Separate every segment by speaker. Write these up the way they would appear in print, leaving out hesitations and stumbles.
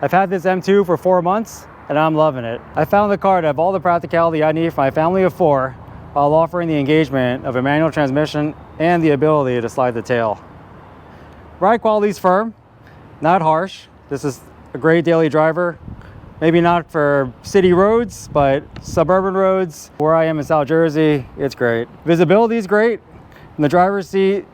Speaker 1: I've had this M2 for 4 months and I'm loving it. I found the car to have all the practicality I need for my family of 4 while offering the engagement of a manual transmission and the ability to slide the tail. Ride quality is firm, not harsh. This is a great daily driver. Maybe not for city roads, but suburban roads. Where I am in South Jersey, it's great. Visibility is great. In the driver's seat,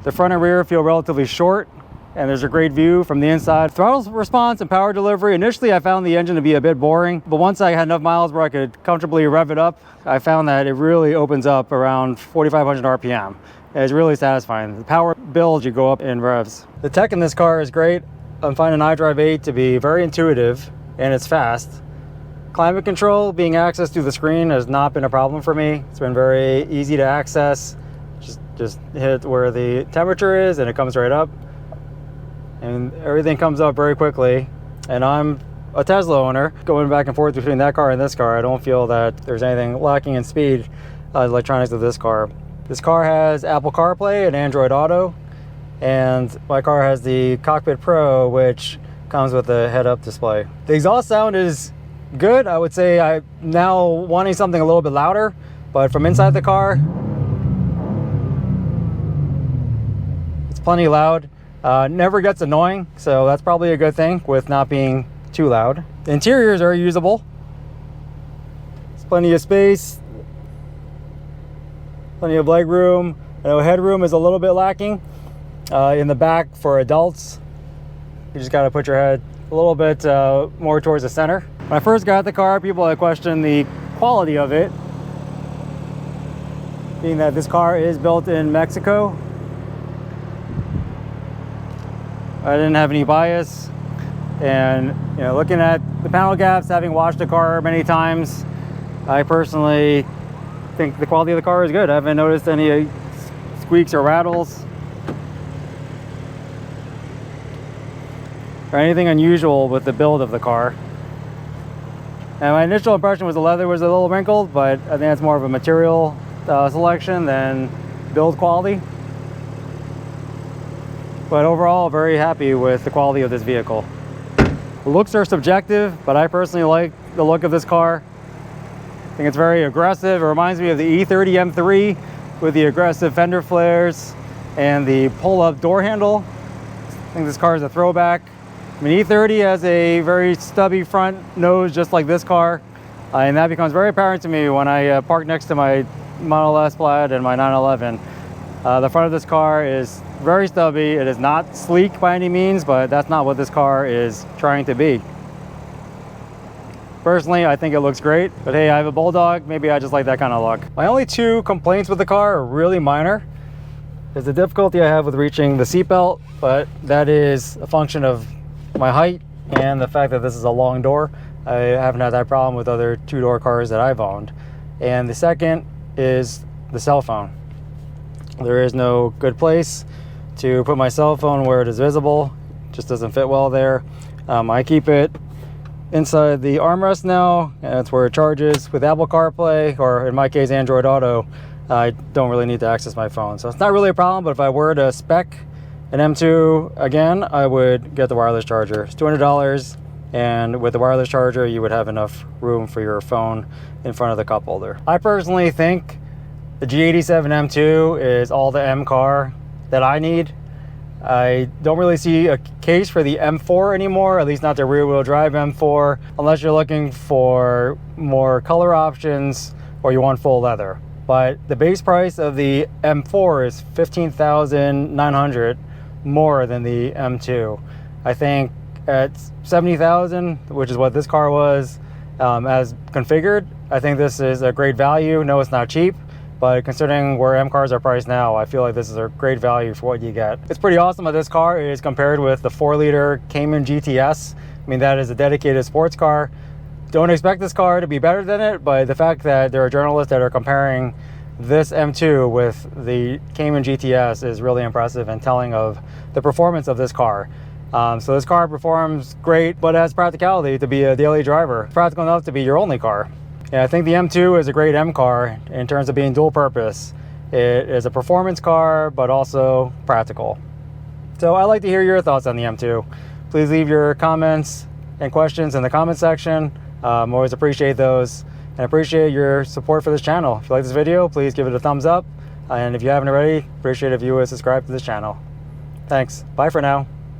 Speaker 1: the front and rear feel relatively short, and there's a great view from the inside. Throttle response and power delivery. Initially, I found the engine to be a bit boring, but once I had enough miles where I could comfortably rev it up, I found that it really opens up around 4,500 RPM. It's really satisfying. The power builds, you go up in revs. The tech in this car is great. I'm finding iDrive 8 to be very intuitive and it's fast. Climate control being accessed through the screen has not been a problem for me. It's been very easy to access. Just hit where the temperature is and it comes right up. And everything comes up very quickly. And I'm a Tesla owner. Going back and forth between that car and this car, I don't feel that there's anything lacking in speed electronics of this car. This car has Apple CarPlay and Android Auto. And my car has the Cockpit Pro, which comes with a head-up display. The exhaust sound is good. I would say I'm now wanting something a little bit louder, but from inside the car, it's plenty loud. Never gets annoying, so that's probably a good thing with not being too loud. The interior is very usable. There's plenty of space, plenty of leg room. I know headroom is a little bit lacking in the back for adults. You just got to put your head a little bit more towards the center. When I first got the car, people had questioned the quality of it, being that this car is built in Mexico. I didn't have any bias, and looking at the panel gaps, having washed the car many times, I personally think the quality of the car is good. I haven't noticed any squeaks or rattles or anything unusual with the build of the car. And my initial impression was the leather was a little wrinkled, but I think that's more of a material selection than build quality. But overall, very happy with the quality of this vehicle. The looks are subjective, but I personally like the look of this car. I think it's very aggressive. It reminds me of the E30 M3 with the aggressive fender flares and the pull-up door handle. I think this car is a throwback. I mean, E30 has a very stubby front nose, just like this car, and that becomes very apparent to me when I park next to my Model S Plaid and my 911. The front of this car is very stubby. It is not sleek by any means, but that's not what this car is trying to be. Personally, I think it looks great, but hey, I have a Bulldog. Maybe I just like that kind of look. My only 2 complaints with the car are really minor. There's the difficulty I have with reaching the seatbelt, but that is a function of my height and the fact that this is a long door. I haven't had that problem with other 2-door cars that I've owned. And the second is the cell phone. There is no good place to put my cell phone where it is visible. It just doesn't fit well there. I keep it inside the armrest now, and that's where it charges. With Apple CarPlay, or in my case Android Auto, I don't really need to access my phone. So it's not really a problem, but if I were to spec an M2 again, I would get the wireless charger. It's $200, and with the wireless charger, you would have enough room for your phone in front of the cup holder. I personally think the G87 M2 is all the M car that I need. I don't really see a case for the M4 anymore, at least not the rear-wheel drive M4, unless you're looking for more color options or you want full leather. But the base price of the M4 is $15,900 more than the M2. I think at $70,000, which is what this car was as configured, I think this is a great value. No, it's not cheap, but considering where M cars are priced now, I feel like this is a great value for what you get. It's pretty awesome that this car is compared with the 4-liter Cayman GTS. I mean, that is a dedicated sports car. Don't expect this car to be better than it, but the fact that there are journalists that are comparing this M2 with the Cayman GTS is really impressive and telling of the performance of this car. So this car performs great, but has practicality to be a daily driver. Practical enough to be your only car. And I think the M2 is a great M car in terms of being dual purpose. It is a performance car, but also practical. So I'd like to hear your thoughts on the M2. Please leave your comments and questions in the comment section. Always appreciate those, and appreciate your support for this channel. If you like this video, please give it a thumbs up. And if you haven't already, appreciate if you would subscribe to this channel. Thanks. Bye for now.